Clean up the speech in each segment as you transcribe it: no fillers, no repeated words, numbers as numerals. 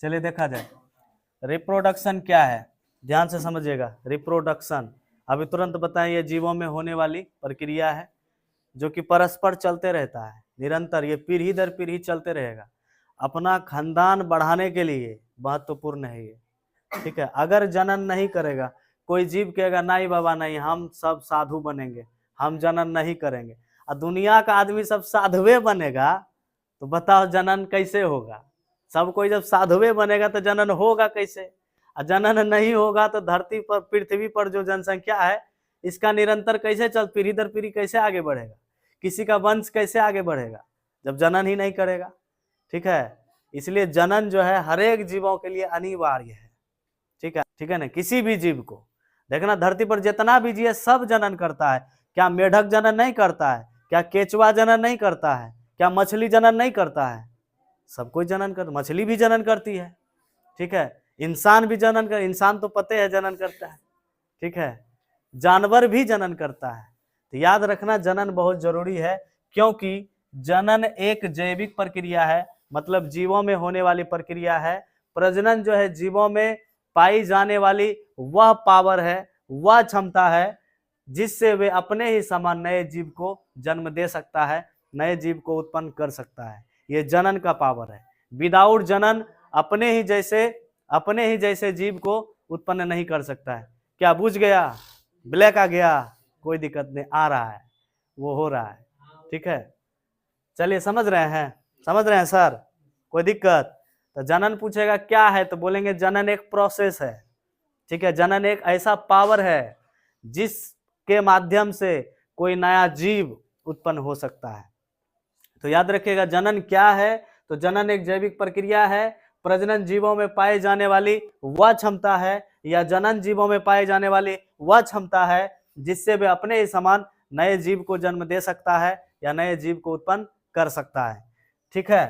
चलिए देखा जाए रिप्रोडक्शन क्या है, ध्यान से समझिएगा। रिप्रोडक्शन अभी तुरंत बताएं, ये जीवों में होने वाली प्रक्रिया है जो कि परस्पर चलते रहता है निरंतर, ये पीढ़ी दर पीढ़ी चलते रहेगा। अपना खानदान बढ़ाने के लिए महत्वपूर्ण है ये, ठीक है। अगर जनन नहीं करेगा, कोई जीव कहेगा नहीं बाबा नहीं, हम सब साधु बनेंगे, हम जनन नहीं करेंगे, और दुनिया का आदमी सब साधुए बनेगा, तो बताओ जनन कैसे होगा? सब कोई जब साधुए बनेगा तो जनन होगा कैसे? और जनन नहीं होगा तो धरती पर, पृथ्वी पर जो जनसंख्या है इसका निरंतर कैसे चल, पीढ़ी दर पीढ़ी कैसे आगे बढ़ेगा? किसी का वंश कैसे आगे बढ़ेगा जब जनन ही नहीं करेगा? ठीक है, इसलिए जनन जो है हर एक जीवों के लिए अनिवार्य है, ठीक है ना। किसी भी जीव को देखना, धरती पर जितना भी जीव है सब जनन करता है। क्या मेढक जनन नहीं करता है? क्या केचुआ जनन नहीं करता है? क्या मछली जनन नहीं करता है? सब कोई जनन कर, मछली भी जनन करती है, ठीक है। इंसान भी जनन कर, इंसान तो पते है जनन करता है, ठीक है। जानवर भी जनन करता है। तो याद रखना जनन बहुत जरूरी है, क्योंकि जनन एक जैविक प्रक्रिया है, मतलब जीवों में होने वाली प्रक्रिया है। प्रजनन जो है जीवों में पाई जाने वाली वह पावर है, वह क्षमता है जिससे वे अपने ही समान नए जीव को जन्म दे सकता है, नए जीव को उत्पन्न कर सकता है। ये जनन का पावर है। विदाउट जनन अपने ही जैसे जीव को उत्पन्न नहीं कर सकता है। क्या बुझ गया? ब्लैक आ गया? कोई दिक्कत नहीं, आ रहा है, वो हो रहा है, ठीक है। चलिए समझ रहे हैं सर? कोई दिक्कत? तो जनन पूछेगा क्या है, तो बोलेंगे जनन एक प्रोसेस है, ठीक है। जनन एक ऐसा पावर है जिसके माध्यम से कोई नया जीव उत्पन्न हो सकता है। तो याद रखिएगा जनन क्या है, तो जनन एक जैविक प्रक्रिया है। प्रजनन जीवों में पाए जाने वाली वह क्षमता है, या जनन जीवों में पाए जाने वाली वह क्षमता है जिससे वे अपने ही समान नए जीव को जन्म दे सकता है या नए जीव को उत्पन्न कर सकता है, ठीक है।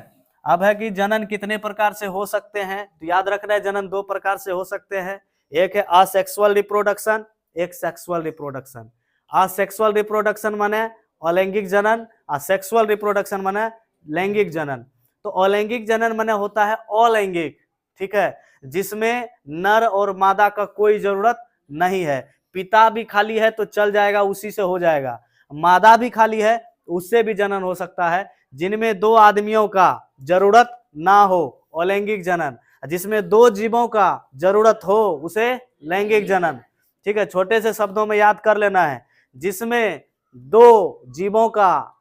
अब है कि जनन कितने प्रकार से हो सकते हैं, तो याद रखना है जनन दो प्रकार से हो सकते हैं। एक है असेक्सुअल रिप्रोडक्शन, एक सेक्सुअल रिप्रोडक्शन। असेक्सुअल रिप्रोडक्शन माने अलैंगिक जनन, और सेक्सुअल रिप्रोडक्शन माने लैंगिक जनन। तो अलैंगिक जनन माने होता है अलैंगिक, ठीक है, जिसमें नर और मादा का कोई जरूरत नहीं है। पिता भी खाली है तो चल जाएगा, उसी से हो जाएगा। मादा भी खाली है, उससे भी जनन हो सकता है। जिनमें दो आदमियों का जरूरत ना हो, अलैंगिक जनन। जिसमें दो जीवों का जरूरत हो, उसे लैंगिक जनन, ठीक है। छोटे से शब्दों में याद कर लेना है, जिसमें दो जीवों का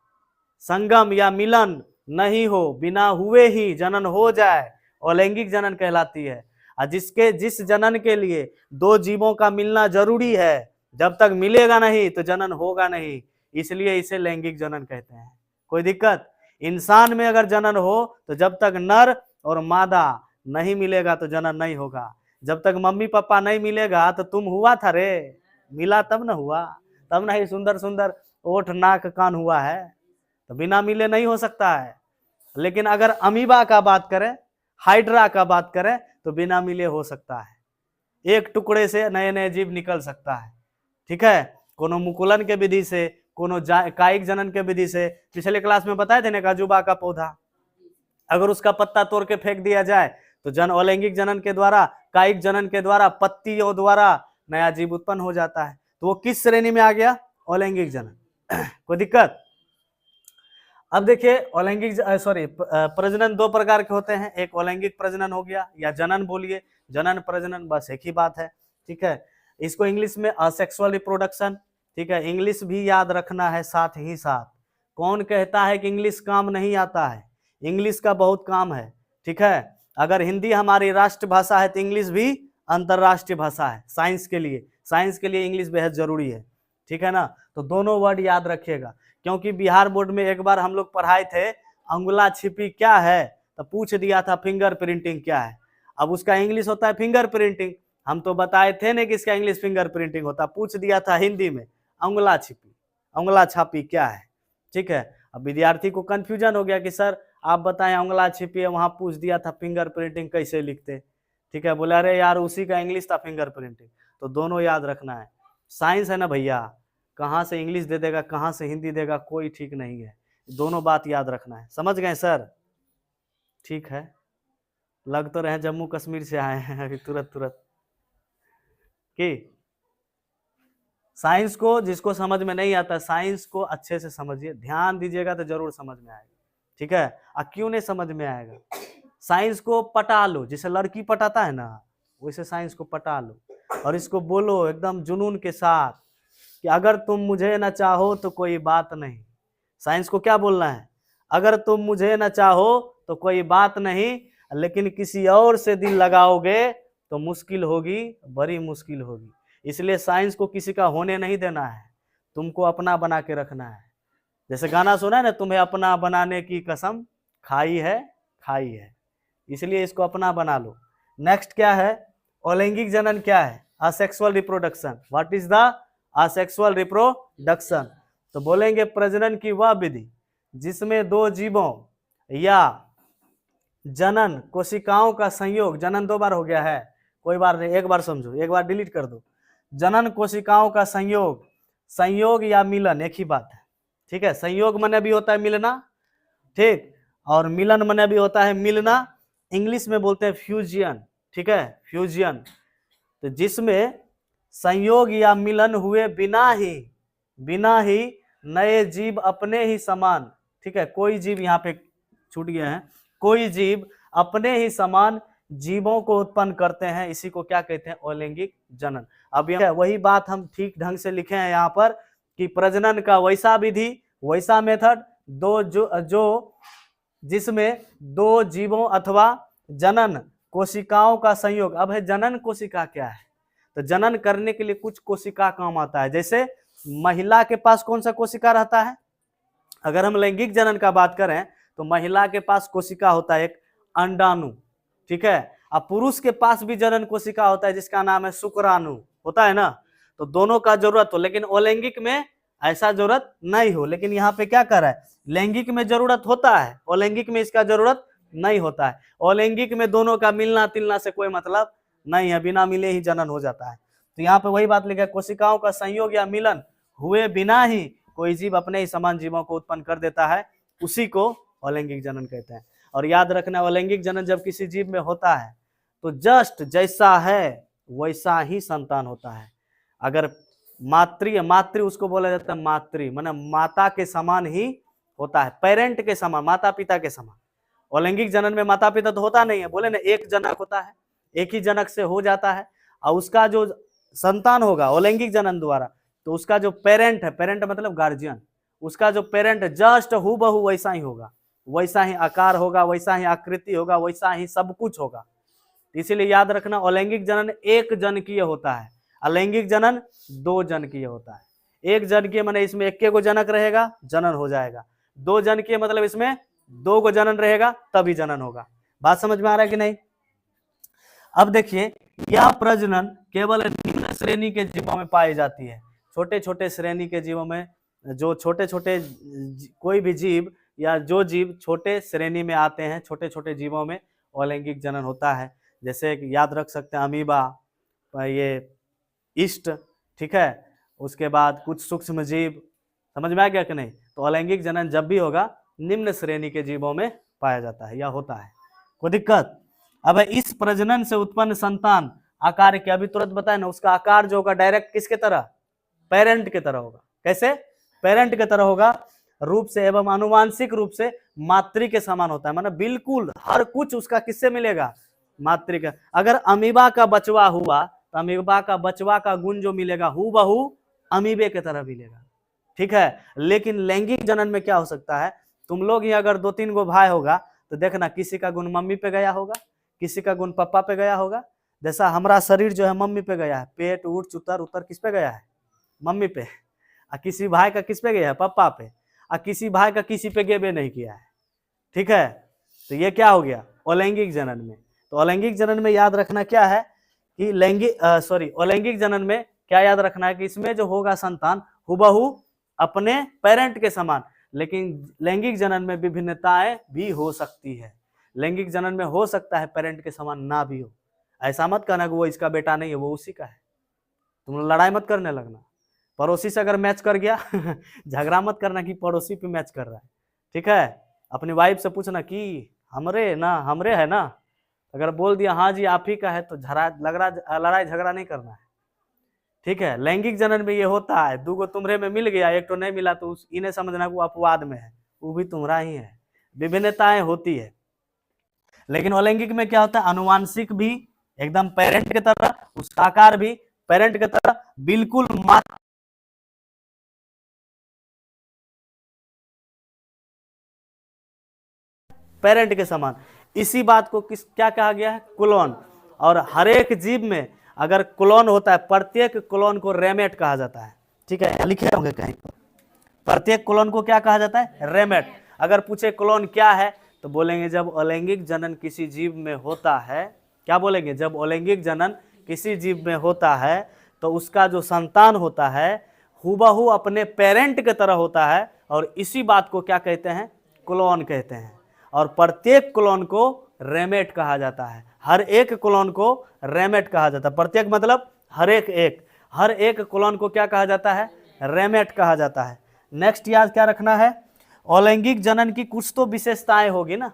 संगम या मिलन नहीं हो, बिना हुए ही जनन हो जाए, अलैंगिक जनन कहलाती है। और जिस जनन के लिए दो जीवों का मिलना जरूरी है, जब तक मिलेगा नहीं तो जनन होगा नहीं, इसलिए इसे लैंगिक जनन कहते हैं। कोई दिक्कत? इंसान में अगर जनन हो तो जब तक नर और मादा नहीं मिलेगा तो जनन नहीं होगा। जब तक मम्मी पापा नहीं मिलेगा तो तुम हुआ था रे, मिला तब न हुआ, तब ना ही सुंदर सुंदर ओठ नाक कान हुआ है, तो बिना मिले नहीं हो सकता है। लेकिन अगर अमीबा का बात करें, हाइड्रा का बात करें, तो बिना मिले हो सकता है। एक टुकड़े से नए नए जीव निकल सकता है, ठीक है। कोनो मुकुलन के विधि से, कोनो कायिक जनन के विधि से। पिछले क्लास में बताए थे ना, काजुबा का पौधा अगर उसका पत्ता तोड़ के फेंक दिया जाए तो अलैंगिक जनन के द्वारा, कायिक जनन के द्वारा, पत्तियों द्वारा नया जीव उत्पन्न हो जाता है। तो वो किस श्रेणी में आ गया? अलैंगिक जनन। कोई दिक्कत? अब देखिए प्रजनन दो प्रकार के होते हैं। एक अलैंगिक प्रजनन हो गया, या जनन बोलिए, जनन प्रजनन बस एक ही बात है, ठीक है। इसको इंग्लिश में असेक्सुअल रिप्रोडक्शन, ठीक है। इंग्लिश भी याद रखना है साथ ही साथ। कौन कहता है कि इंग्लिश काम नहीं आता है? इंग्लिश का बहुत काम है, ठीक है। अगर हिंदी हमारी राष्ट्रभाषा है तो इंग्लिश भी अंतरराष्ट्रीय भाषा है। साइंस के लिए इंग्लिश बेहद जरूरी है, ठीक है ना। तो दोनों वर्ड याद रखिएगा, क्योंकि बिहार बोर्ड में एक बार हम लोग पढ़ाए थे अंगुला छिपी क्या है, तो पूछ दिया था फिंगर प्रिंटिंग क्या है। अब उसका इंग्लिश होता है फिंगर प्रिंटिंग, हम तो बताए थे ना कि इसका इंग्लिश फिंगर प्रिंटिंग होता। पूछ दिया था हिंदी में अंगुला छिपी, अंगुला छापी क्या है, ठीक है। अब विद्यार्थी को कंफ्यूजन हो गया कि सर आप बताएं अंगुला छिपी है, वहां पूछ दिया था फिंगर प्रिंटिंग कैसे लिखते, ठीक है। बोला अरे यार उसी का इंग्लिश था फिंगर प्रिंटिंग। तो दोनों याद रखना है। साइंस है ना भैया, कहाँ से इंग्लिश दे देगा, कहाँ से हिंदी देगा, कोई ठीक नहीं है। दोनों बात याद रखना है। समझ गए सर? ठीक है, लग तो रहे जम्मू कश्मीर से आए हैं अभी तुरंत तुरंत। कि साइंस को जिसको समझ में नहीं आता, साइंस को अच्छे से समझिए, ध्यान दीजिएगा तो जरूर समझ में आएगा। ठीक है, क्यों नहीं समझ में आएगा? साइंस को पटा लो, जैसे लड़की पटाता है ना, वैसे साइंस को पटा लो और इसको बोलो एकदम जुनून के साथ कि अगर तुम मुझे न चाहो तो कोई बात नहीं। साइंस को क्या बोलना है? अगर तुम मुझे न चाहो तो कोई बात नहीं, लेकिन किसी और से दिल लगाओगे तो मुश्किल होगी, बड़ी मुश्किल होगी। इसलिए साइंस को किसी का होने नहीं देना है, तुमको अपना बना के रखना है। जैसे गाना सुना है ना, तुम्हें अपना बनाने की कसम खाई है, खाई है। इसलिए इसको अपना बना लो। नेक्स्ट क्या है? अलैंगिक जनन क्या है? Asexual reproduction. What is the asexual reproduction? तो बोलेंगे प्रजनन की वह विधि जिसमें दो जीवों या जनन कोशिकाओं का संयोग, जनन 2 बार हो गया है, कोई बार नहीं, एक बार समझो, एक बार डिलीट कर दो। जनन कोशिकाओं का संयोग, संयोग या मिलन एक ही बात है। ठीक है, संयोग मने भी होता है मिलना, ठीक, और मिलन मने भी होता है मिलना। इंग्लिश में बोलते हैं फ्यूजियन। ठीक है, फ्यूजियन। तो जिसमें संयोग या मिलन हुए बिना ही नए जीव अपने ही समान, ठीक है, कोई जीव यहाँ पे छूट गया है, कोई जीव अपने ही समान जीवों को उत्पन्न करते हैं, इसी को क्या कहते हैं? अलैंगिक जनन। अब वही बात हम ठीक ढंग से लिखे हैं यहाँ पर कि प्रजनन का वैसा विधि, वैसा मेथड जो जिसमें दो जीवों अथवा जनन कोशिकाओं का संयोग। अब है जनन कोशिका क्या है? तो जनन करने के लिए कुछ कोशिका काम आता है। जैसे महिला के पास कौन सा कोशिका रहता है? अगर हम लैंगिक जनन का बात करें तो महिला के पास कोशिका होता है एक अंडाणु। ठीक है, अब पुरुष के पास भी जनन कोशिका होता है जिसका नाम है शुक्राणु, होता है ना। तो दोनों का जरूरत हो, लेकिन अलैंगिक में ऐसा जरूरत नहीं हो। लेकिन यहाँ पे क्या कर रहा है? लैंगिक में जरूरत होता है, अलैंगिक में इसका जरूरत नहीं होता है। अलैंगिक में दोनों का मिलना तिलना से कोई मतलब नहीं है, बिना मिले ही जनन हो जाता है। तो यहाँ पे वही बात लिखा है, कोशिकाओं का संयोग या मिलन हुए बिना ही कोई जीव अपने ही समान जीवों को उत्पन्न कर देता है, उसी को अलैंगिक जनन कहते हैं। और याद रखना, अलैंगिक जनन जब किसी जीव में होता है तो जस्ट जैसा है वैसा ही संतान होता है। अगर मातृ उसको बोला जाता है मातृ, माने माता के समान ही होता है, पेरेंट के समान, माता पिता के समान। अलैंगिक जनन में माता पिता तो होता नहीं है, बोले ना एक जनक होता है, एक ही जनक से हो जाता है, और उसका जो संतान होगा अलैंगिक जनन द्वारा, तो उसका जो पेरेंट है, पेरेंट मतलब गार्जियन, उसका जो पेरेंट जस्ट हूबहू वैसा ही होगा, वैसा ही आकार होगा, वैसा ही आकृति होगा, वैसा ही सब कुछ होगा। इसीलिए याद रखना, अलैंगिक जनन एक जनकीय होता है, अलैंगिक जनन 2 जनकीय होता है। एक जनकीय माने इसमें 1 गो जनक रहेगा, जनन हो जाएगा। 2 जनकीय मतलब इसमें 2 गो जनन रहेगा, तभी जनन होगा। बात समझ में आ रहा है कि नहीं? अब देखिए, यह प्रजनन केवल निम्न श्रेणी के जीवों में पाई जाती है। छोटे छोटे श्रेणी के जीवों में, जो छोटे छोटे कोई भी जीव या जो जीव छोटे श्रेणी में आते हैं, छोटे छोटे जीवों में अलैंगिक जनन होता है। जैसे याद रख सकते हैं अमीबा, ये ईस्ट, ठीक है, उसके बाद कुछ सूक्ष्म जीव, समझ में आ गया कि नहीं? तो अलैंगिक जनन जब भी होगा निम्न श्रेणी के जीवों में पाया जाता है या होता है। कोई दिक्कत? अब इस प्रजनन से उत्पन्न संतान आकार के, अभी तुरंत बताए ना, उसका आकार जो होगा डायरेक्ट किसके तरह? पेरेंट के तरह होगा। कैसे? पेरेंट के तरह होगा, रूप से एवं आनुवांशिक रूप से मातृ के समान होता है। माना बिल्कुल हर कुछ उसका किससे मिलेगा? मातृ का। अगर अमीबा का बचवा हुआ तो अमीबा का बचवा का गुण जो मिलेगा हूबहू अमीबे के तरह मिलेगा। ठीक है, लेकिन लैंगिक जनन में क्या हो सकता है? तुम लोग ही अगर 2-3 गो भाई होगा तो देखना, किसी का गुण मम्मी पे गया होगा, किसी का गुण पापा पे गया होगा। जैसा हमारा शरीर जो है मम्मी पे गया है, पेट उठ चुतर उतर किस पे गया है? मम्मी पे। और किसी भाई का किस पे गया है? पापा पे। और किसी भाई का किसी पे गेबे नहीं किया है। ठीक है, तो ये क्या हो गया? अलैंगिक जनन में। तो अलैंगिक जनन में याद रखना क्या है कि अलैंगिक जनन में क्या याद रखना है कि इसमें जो होगा संतान हुबहू अपने पेरेंट के समान। लेकिन लैंगिक जनन में विभिन्नताएं भी हो सकती है। लैंगिक जनन में हो सकता है पेरेंट के समान ना भी हो। ऐसा मत कहना कि वो इसका बेटा नहीं है, वो उसी का है। तुम लड़ाई मत करने लगना। पड़ोसी से अगर मैच कर गया झगड़ा मत करना कि पड़ोसी पे मैच कर रहा है। ठीक है, अपनी वाइफ से पूछना कि हमरे है ना, अगर बोल दिया हाँ जी आप ही का है तो लड़ाई झगड़ा नहीं करना है, ठीक है। लैंगिक जनन में ये होता है, दूगो तुम्हरे में मिल गया, एक तो नहीं मिला तो इन्हें समझना वो अपवाद में है, वो भी तुम्हारा ही है। विभिन्नताएं होती है, लेकिन अलैंगिक में क्या होता है, अनुवांशिक भी एकदम पेरेंट की तरह, उसका आकार भी पेरेंट की तरह बिल्कुल पेरेंट के समान। इसी बात को क्या कहा गया है, क्लोन। और हर एक जीव में अगर क्लोन होता है, प्रत्येक क्लोन को रेमेट कहा जाता है, ठीक है, लिखे होंगे कहीं। प्रत्येक क्लोन को क्या कहा जाता है, रेमेट। अगर पूछे क्लोन क्या है तो बोलेंगे जब अलैंगिक जनन किसी जीव में होता है, क्या बोलेंगे, जब अलैंगिक जनन किसी जीव में होता है तो उसका जो संतान होता है हूबहू अपने पेरेंट की तरह होता है, और इसी बात को क्या कहते हैं, क्लोन कहते हैं। और प्रत्येक क्लोन को रेमेट कहा जाता है, हर एक क्लोन को रेमेट कहा जाता है। प्रत्येक मतलब हर एक क्लोन को क्या कहा जाता है, रेमेट कहा जाता है। नेक्स्ट याद क्या रखना है, अलैंगिक जनन की कुछ तो विशेषताएं होगी ना,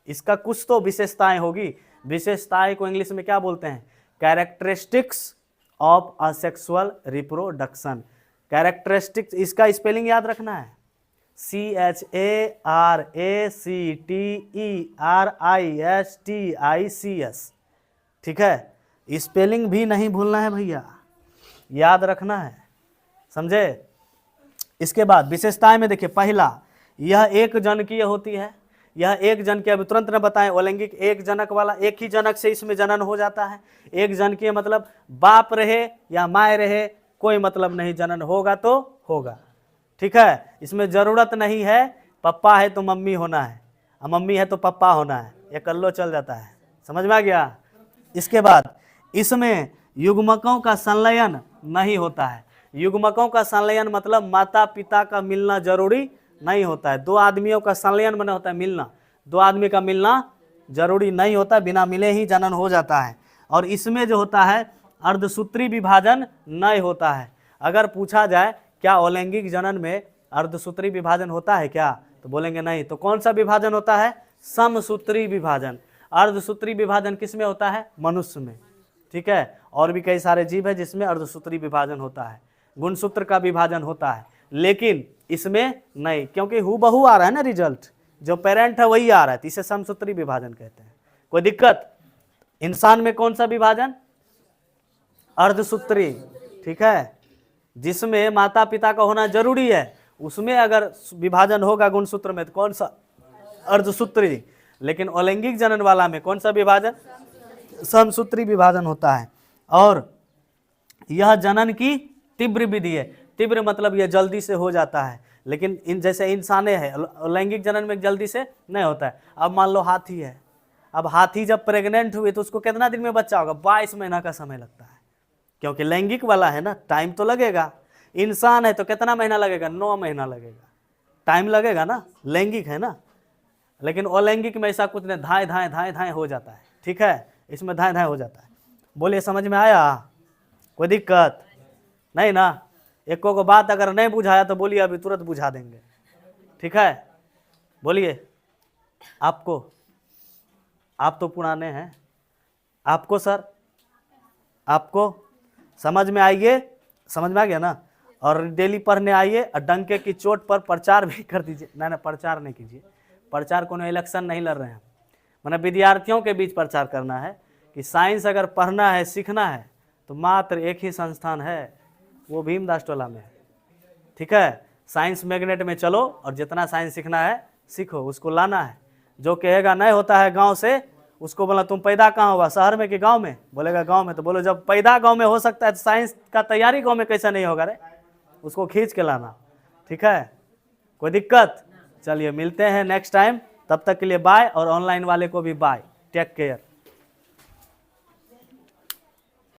इसका कुछ तो विशेषताएं होगी। विशेषताएं को इंग्लिश में क्या बोलते हैं, characteristics of asexual reproduction. Characteristics, इसका स्पेलिंग याद रखना है, CHARACTERISTICS, ठीक है। स्पेलिंग भी नहीं भूलना है भैया, याद रखना है, समझे। इसके बाद विशेषताएं में देखिए, पहला यह एक जनकीय होती है, यह एक जनकीय, अभी तुरंत न बताएं, अलैंगिक एक जनक वाला, एक ही जनक से इसमें जनन हो जाता है। एक जनकीय मतलब बाप रहे या माँ रहे कोई मतलब नहीं, जनन होगा तो होगा, ठीक है। इसमें जरूरत नहीं है पप्पा है तो मम्मी होना है, और मम्मी है तो पप्पा होना है, ये कल्लो चल जाता है, समझ में आ गया। इसके बाद इसमें युग्मकों का संलयन नहीं होता है। युग्मकों का संलयन मतलब माता पिता का मिलना जरूरी नहीं होता है। दो आदमियों का संलयन बना होता है, मिलना, दो आदमी का मिलना जरूरी नहीं होता, बिना मिले ही जनन हो जाता है। और इसमें जो होता है अर्धसूत्री विभाजन नहीं होता है। अगर पूछा जाए क्या अलैंगिक जनन में अर्धसूत्री विभाजन होता है क्या, तो बोलेंगे नहीं। तो कौन सा विभाजन होता है, समसूत्री विभाजन। अर्धसूत्री विभाजन किसमें होता है, मनुष्य में, ठीक है। और भी कई सारे जीव है जिसमें अर्धसूत्री विभाजन होता है, गुणसूत्र का विभाजन होता है, लेकिन इसमें नहीं, क्योंकि हूबहू आ रहा है ना रिजल्ट, जो पेरेंट है वही आ रहा है, तो इसे समसूत्री विभाजन कहते हैं। कोई दिक्कत, इंसान में कौन सा विभाजन, अर्धसूत्री, ठीक है। जिसमें माता पिता का होना जरूरी है उसमें अगर विभाजन होगा गुणसूत्र में तो कौन सा, अर्धसूत्री। लेकिन अलैंगिक जनन वाला में कौन सा विभाजन, समसूत्री विभाजन होता है। और यह जनन की तीव्र विधि है। तीव्र मतलब यह जल्दी से हो जाता है, लेकिन जैसे इंसाने है लैंगिक जनन में जल्दी से नहीं होता है। अब मान लो हाथी है, अब हाथी जब प्रेग्नेंट हुई तो उसको कितना दिन में बच्चा होगा, 22 महीना का समय लगता है, क्योंकि लैंगिक वाला है ना, टाइम तो लगेगा। इंसान है तो कितना महीना लगेगा, 9 महीना लगेगा, टाइम लगेगा ना, लैंगिक है ना। लेकिन अलैंगिक में ऐसा कुछ नहीं, धाए धाए धाए धाए हो जाता है, ठीक है, इसमें धाए धाए हो जाता है। बोलिए समझ में आया, कोई दिक्कत नहीं ना। एक को बात अगर नहीं बुझाया तो बोलिए, अभी तुरंत बुझा देंगे, ठीक है। बोलिए, आपको, आप तो पुराने हैं, आपको सर, आपको समझ में आइए, समझ में आ गया ना। और डेली पढ़ने आइए, और डंके की चोट पर प्रचार भी कर दीजिए। ना प्रचार नहीं कीजिए, प्रचार कोनो इलेक्शन नहीं लड़ रहे हैं, मैंने विद्यार्थियों के बीच प्रचार करना है कि साइंस अगर पढ़ना है, सीखना है तो मात्र एक ही संस्थान है, वो भीमदास टोला में है, ठीक है। साइंस मैग्नेट में चलो और जितना साइंस सीखना है सीखो, उसको लाना है। जो कहेगा नहीं होता है गांव से, उसको बोला तुम पैदा कहाँ हुआ, शहर में कि गांव में, बोलेगा गांव में, तो बोलो जब पैदा गांव में हो सकता है तो साइंस का तैयारी गांव में कैसा नहीं होगा रे, उसको खींच के लाना, ठीक है। कोई दिक्कत, चलिए मिलते हैं नेक्स्ट टाइम, तब तक के लिए बाय, और ऑनलाइन वाले को भी बाय, टेक केयर।